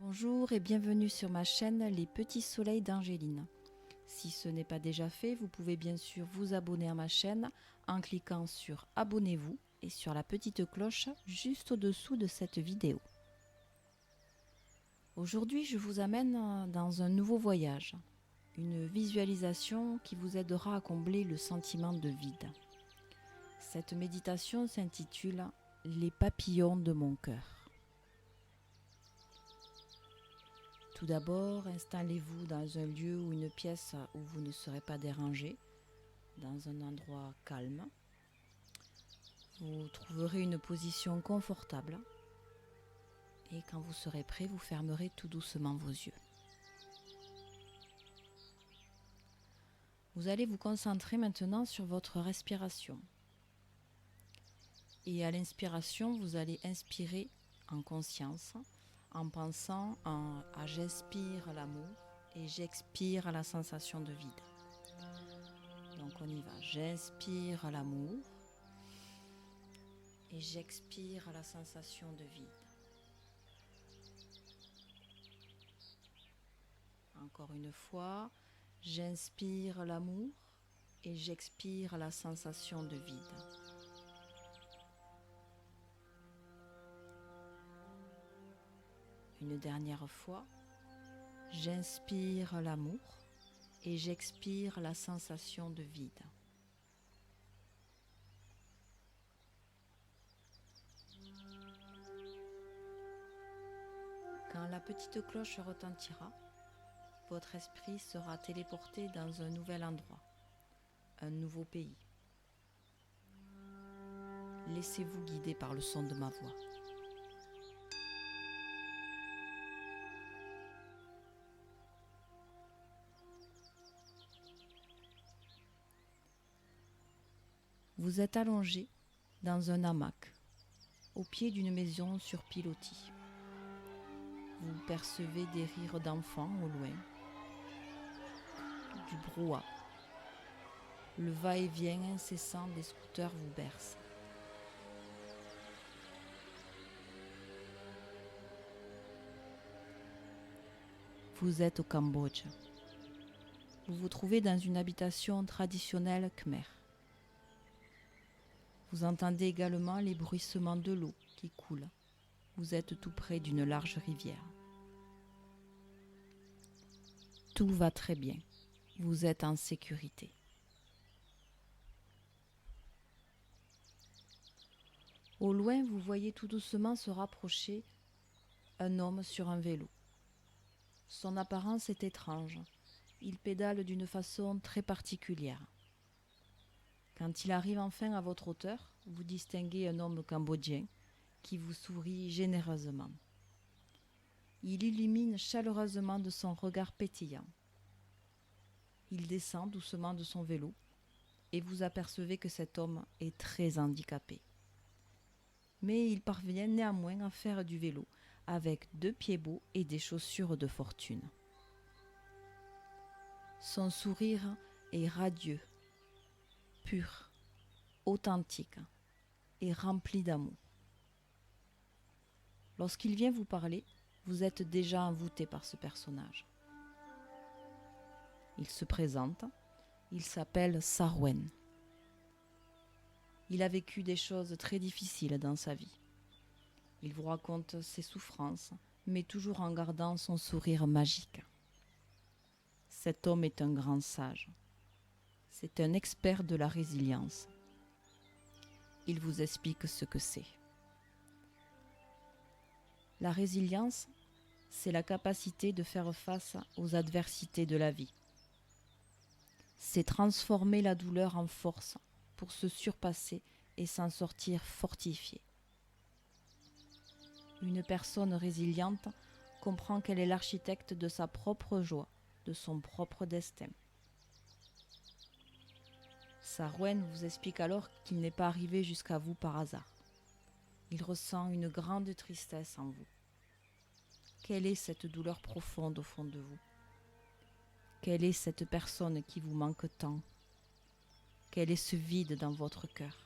Bonjour et bienvenue sur ma chaîne Les Petits Soleils d'Angéline. Si ce n'est pas déjà fait, vous pouvez bien sûr vous abonner à ma chaîne en cliquant sur Abonnez-vous et sur la petite cloche juste au-dessous de cette vidéo. Aujourd'hui, je vous amène dans un nouveau voyage, une visualisation qui vous aidera à combler le sentiment de vide. Cette méditation s'intitule « Les papillons de mon cœur ». Tout d'abord, installez-vous dans un lieu ou une pièce où vous ne serez pas dérangé, dans un endroit calme. Vous trouverez une position confortable et quand vous serez prêt, vous fermerez tout doucement vos yeux. Vous allez vous concentrer maintenant sur votre respiration. Et à l'inspiration, vous allez inspirer en conscience, en pensant à j'inspire l'amour et j'expire la sensation de vide. Donc on y va, j'inspire l'amour et j'expire la sensation de vide. Encore une fois, j'inspire l'amour et j'expire la sensation de vide. Une dernière fois, j'inspire l'amour et j'expire la sensation de vide. Quand la petite cloche retentira, votre esprit sera téléporté dans un nouvel endroit, un nouveau pays. Laissez-vous guider par le son de ma voix. Vous êtes allongé dans un hamac, au pied d'une maison sur pilotis. Vous percevez des rires d'enfants au loin, du brouhaha. Le va-et-vient incessant des scooters vous berce. Vous êtes au Cambodge. Vous vous trouvez dans une habitation traditionnelle khmer. Vous entendez également les bruissements de l'eau qui coule. Vous êtes tout près d'une large rivière. Tout va très bien. Vous êtes en sécurité. Au loin, vous voyez tout doucement se rapprocher un homme sur un vélo. Son apparence est étrange. Il pédale d'une façon très particulière. Quand il arrive enfin à votre hauteur, vous distinguez un homme cambodgien qui vous sourit généreusement. Il illumine chaleureusement de son regard pétillant. Il descend doucement de son vélo et vous apercevez que cet homme est très handicapé. Mais il parvient néanmoins à faire du vélo avec 2 pieds beaux et des chaussures de fortune. Son sourire est radieux, pur, authentique et rempli d'amour. Lorsqu'il vient vous parler, vous êtes déjà envoûté par ce personnage. Il se présente, il s'appelle Sarwen. Il a vécu des choses très difficiles dans sa vie. Il vous raconte ses souffrances, mais toujours en gardant son sourire magique. Cet homme est un grand sage. C'est un expert de la résilience. Il vous explique ce que c'est. La résilience, c'est la capacité de faire face aux adversités de la vie. C'est transformer la douleur en force pour se surpasser et s'en sortir fortifié. Une personne résiliente comprend qu'elle est l'architecte de sa propre joie, de son propre destin. Sarwen vous explique alors qu'il n'est pas arrivé jusqu'à vous par hasard. Il ressent une grande tristesse en vous. Quelle est cette douleur profonde au fond de vous? Quelle est cette personne qui vous manque tant? Quel est ce vide dans votre cœur?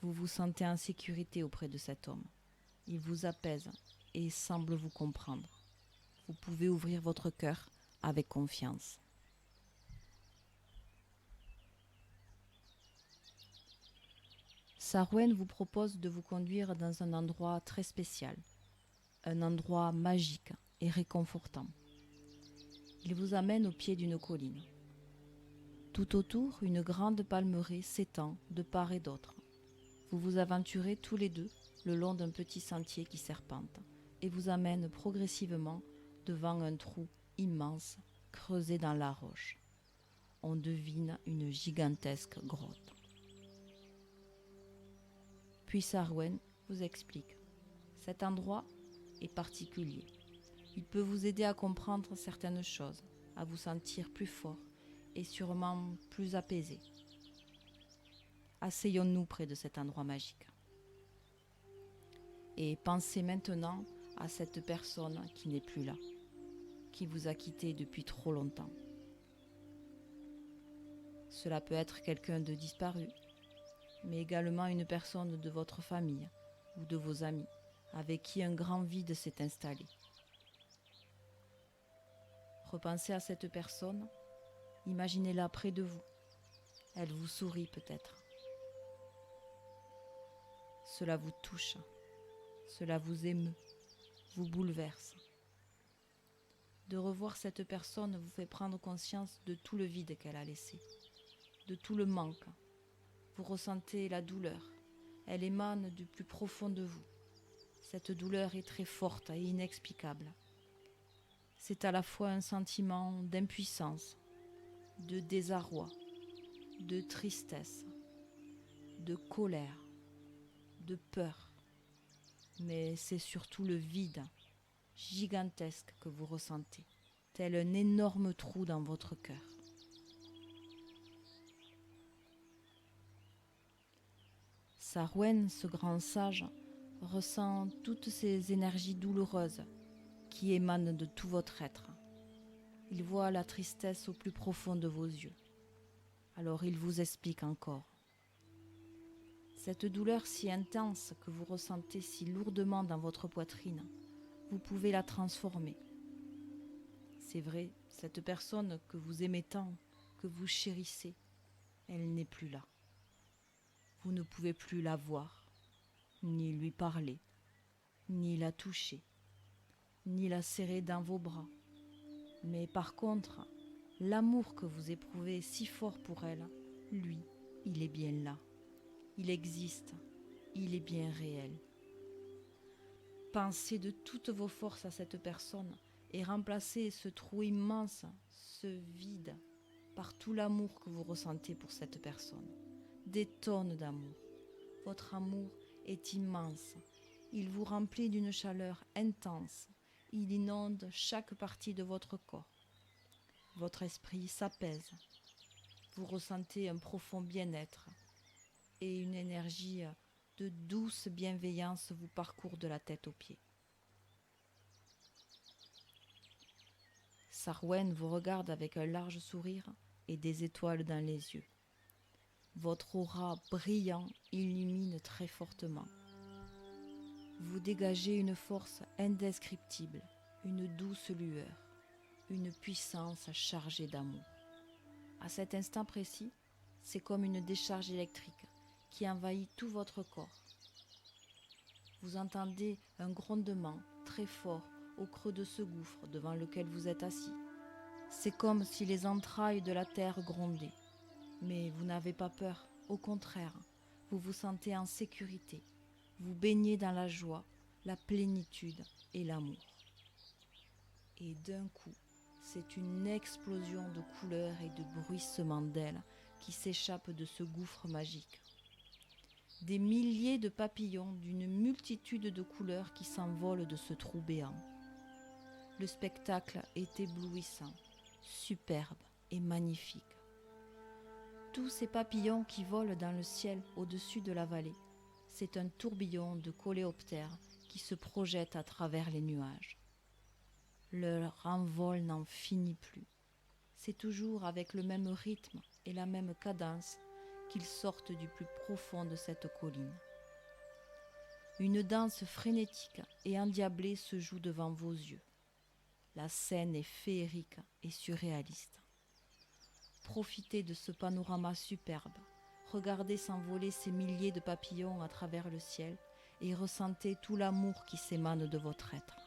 Vous vous sentez en sécurité auprès de cet homme. Il vous apaise et semble vous comprendre. Vous pouvez ouvrir votre cœur avec confiance. Sarwen vous propose de vous conduire dans un endroit très spécial, un endroit magique et réconfortant. Il vous amène au pied d'une colline. Tout autour, une grande palmeraie s'étend de part et d'autre. Vous vous aventurez tous les deux le long d'un petit sentier qui serpente et vous amène progressivement devant un trou immense creusé dans la roche. On devine une gigantesque grotte. Puis Sarwen vous explique. Cet endroit est particulier. Il peut vous aider à comprendre certaines choses, à vous sentir plus fort et sûrement plus apaisé. Asseyons-nous près de cet endroit magique. Et pensez maintenant à cette personne qui n'est plus là, qui vous a quitté depuis trop longtemps. Cela peut être quelqu'un de disparu, mais également une personne de votre famille ou de vos amis, avec qui un grand vide s'est installé. Repensez à cette personne, imaginez-la près de vous. Elle vous sourit peut-être. Cela vous touche, cela vous émeut, vous bouleverse. De revoir cette personne vous fait prendre conscience de tout le vide qu'elle a laissé, de tout le manque. Vous ressentez la douleur, elle émane du plus profond de vous. Cette douleur est très forte et inexplicable. C'est à la fois un sentiment d'impuissance, de désarroi, de tristesse, de colère, de peur. Mais c'est surtout le vide gigantesque que vous ressentez, tel un énorme trou dans votre cœur. Sarwen, ce grand sage, ressent toutes ces énergies douloureuses qui émanent de tout votre être. Il voit la tristesse au plus profond de vos yeux. Alors il vous explique encore. Cette douleur si intense que vous ressentez si lourdement dans votre poitrine, vous pouvez la transformer. C'est vrai, cette personne que vous aimez tant, que vous chérissez, elle n'est plus là. Vous ne pouvez plus la voir, ni lui parler, ni la toucher, ni la serrer dans vos bras. Mais par contre, l'amour que vous éprouvez si fort pour elle, lui, il est bien là. Il existe, il est bien réel. Pensez de toutes vos forces à cette personne et remplacez ce trou immense, ce vide, par tout l'amour que vous ressentez pour cette personne. Des tonnes d'amour. Votre amour est immense. Il vous remplit d'une chaleur intense. Il inonde chaque partie de votre corps. Votre esprit s'apaise. Vous ressentez un profond bien-être et une énergie de douce bienveillance vous parcourt de la tête aux pieds. Sarwen vous regarde avec un large sourire et des étoiles dans les yeux. Votre aura brillant illumine très fortement. Vous dégagez une force indescriptible, une douce lueur, une puissance chargée d'amour. À cet instant précis, c'est comme une décharge électrique qui envahit tout votre corps. Vous entendez un grondement très fort au creux de ce gouffre devant lequel vous êtes assis. C'est comme si les entrailles de la terre grondaient. Mais vous n'avez pas peur, au contraire, vous vous sentez en sécurité. Vous baignez dans la joie, la plénitude et l'amour. Et d'un coup, c'est une explosion de couleurs et de bruissements d'ailes qui s'échappent de ce gouffre magique. Des milliers de papillons d'une multitude de couleurs qui s'envolent de ce trou béant. Le spectacle est éblouissant, superbe et magnifique. Tous ces papillons qui volent dans le ciel au-dessus de la vallée, c'est un tourbillon de coléoptères qui se projette à travers les nuages. Leur envol n'en finit plus. C'est toujours avec le même rythme et la même cadence qu'ils sortent du plus profond de cette colline. Une danse frénétique et endiablée se joue devant vos yeux. La scène est féerique et surréaliste. Profitez de ce panorama superbe. Regardez s'envoler ces milliers de papillons à travers le ciel et ressentez tout l'amour qui s'émane de votre être.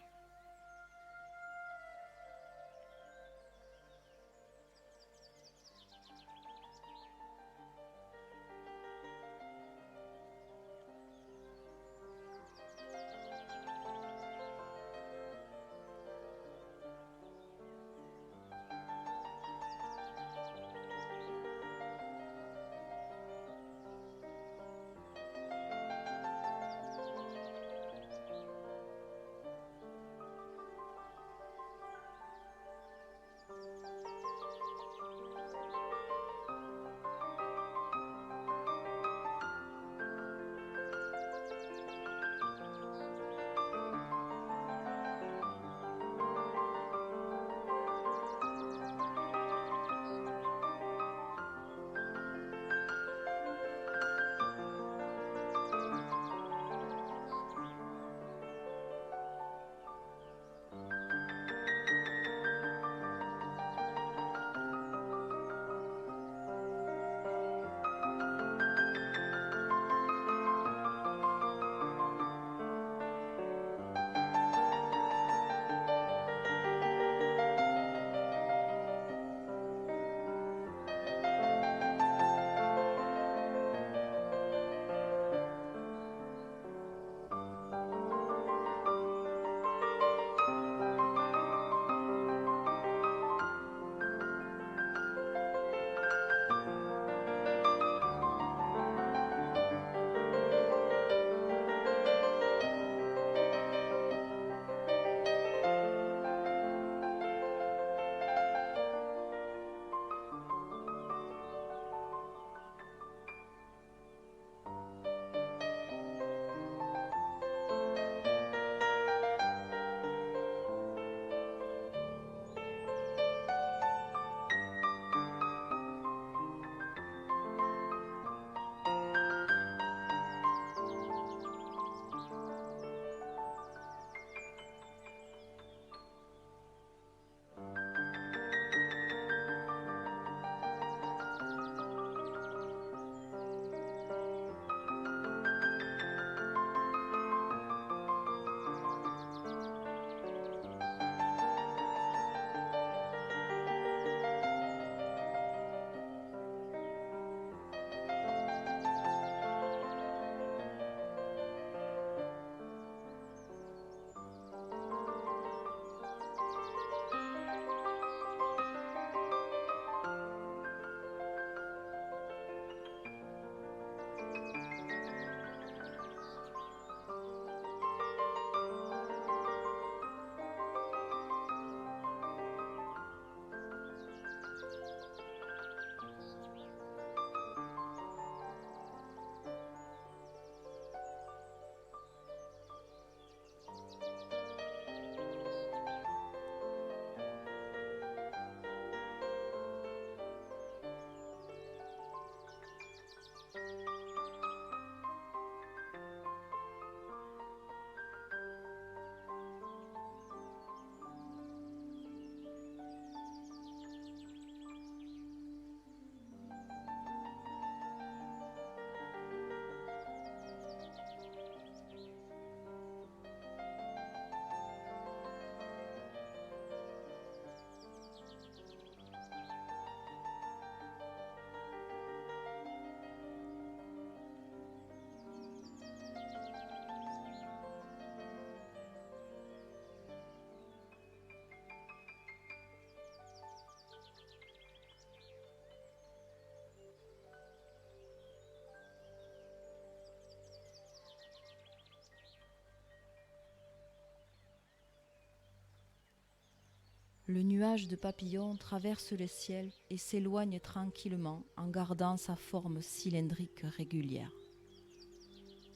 Le nuage de papillons traverse le ciel et s'éloigne tranquillement en gardant sa forme cylindrique régulière.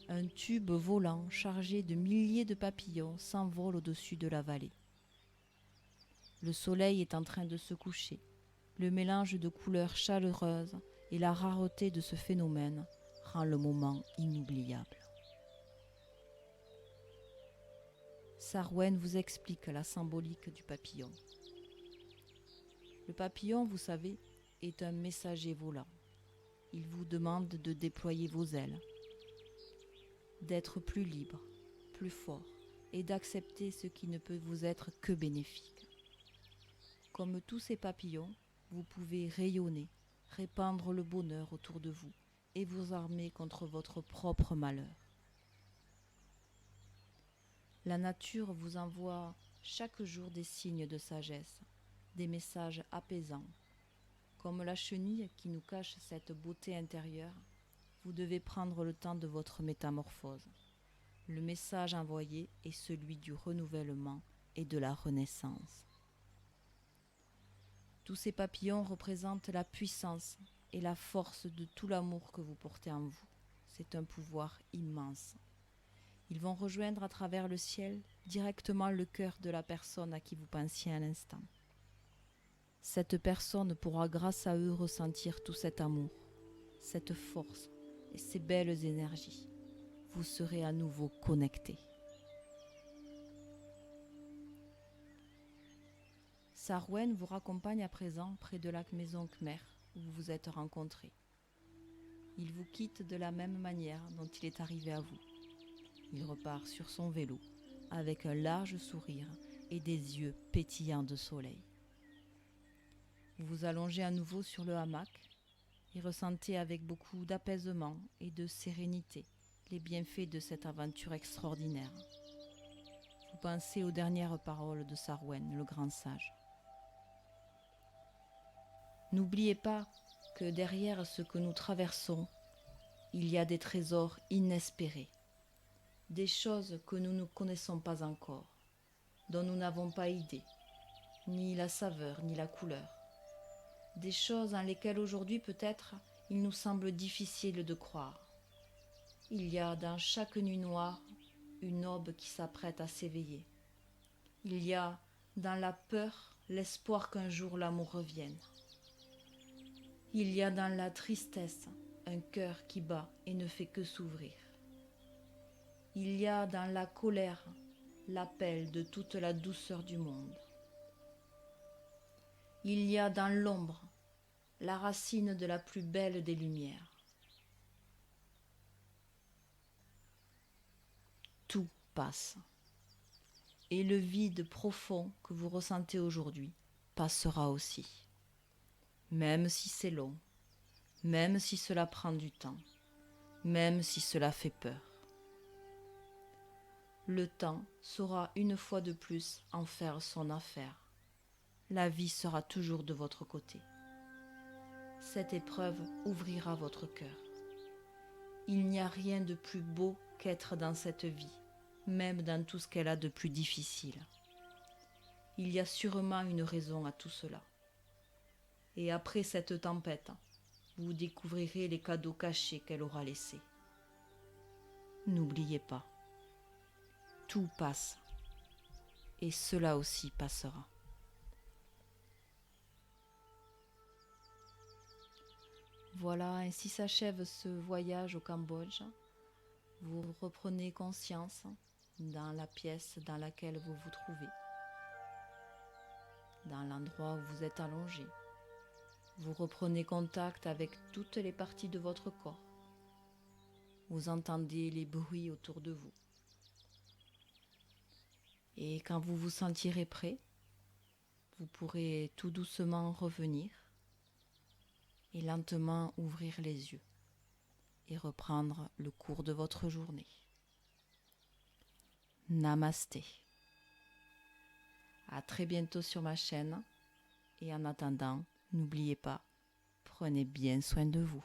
Un tube volant chargé de milliers de papillons s'envole au-dessus de la vallée. Le soleil est en train de se coucher. Le mélange de couleurs chaleureuses et la rareté de ce phénomène rend le moment inoubliable. Sarwen vous explique la symbolique du papillon. Le papillon, vous savez, est un messager volant. Il vous demande de déployer vos ailes, d'être plus libre, plus fort et d'accepter ce qui ne peut vous être que bénéfique. Comme tous ces papillons, vous pouvez rayonner, répandre le bonheur autour de vous et vous armer contre votre propre malheur. La nature vous envoie chaque jour des signes de sagesse, des messages apaisants. Comme la chenille qui nous cache cette beauté intérieure, vous devez prendre le temps de votre métamorphose. Le message envoyé est celui du renouvellement et de la renaissance. Tous ces papillons représentent la puissance et la force de tout l'amour que vous portez en vous. C'est un pouvoir immense. Ils vont rejoindre à travers le ciel directement le cœur de la personne à qui vous pensiez à l'instant. Cette personne pourra grâce à eux ressentir tout cet amour, cette force et ces belles énergies. Vous serez à nouveau connectés. Sarwen vous raccompagne à présent près de la maison Khmer où vous vous êtes rencontrés. Il vous quitte de la même manière dont il est arrivé à vous. Il repart sur son vélo avec un large sourire et des yeux pétillants de soleil. Vous vous allongez à nouveau sur le hamac et ressentez avec beaucoup d'apaisement et de sérénité les bienfaits de cette aventure extraordinaire. Vous pensez aux dernières paroles de Sarwen, le grand sage. N'oubliez pas que derrière ce que nous traversons, il y a des trésors inespérés, des choses que nous ne connaissons pas encore, dont nous n'avons pas idée, ni la saveur, ni la couleur. Des choses en lesquelles aujourd'hui peut-être il nous semble difficile de croire. Il y a dans chaque nuit noire une aube qui s'apprête à s'éveiller. Il y a dans la peur l'espoir qu'un jour l'amour revienne. Il y a dans la tristesse un cœur qui bat et ne fait que s'ouvrir. Il y a dans la colère l'appel de toute la douceur du monde. Il y a dans l'ombre la racine de la plus belle des lumières. Tout passe. Et le vide profond que vous ressentez aujourd'hui passera aussi. Même si c'est long, même si cela prend du temps, même si cela fait peur. Le temps saura une fois de plus en faire son affaire. La vie sera toujours de votre côté. Cette épreuve ouvrira votre cœur. Il n'y a rien de plus beau qu'être dans cette vie, même dans tout ce qu'elle a de plus difficile. Il y a sûrement une raison à tout cela. Et après cette tempête, vous découvrirez les cadeaux cachés qu'elle aura laissés. N'oubliez pas, tout passe, et cela aussi passera. Voilà, ainsi s'achève ce voyage au Cambodge. Vous reprenez conscience dans la pièce dans laquelle vous vous trouvez, dans l'endroit où vous êtes allongé. Vous reprenez contact avec toutes les parties de votre corps. Vous entendez les bruits autour de vous. Et quand vous vous sentirez prêt, vous pourrez tout doucement revenir et lentement ouvrir les yeux et reprendre le cours de votre journée. Namasté. À très bientôt sur ma chaîne et en attendant, n'oubliez pas, prenez bien soin de vous.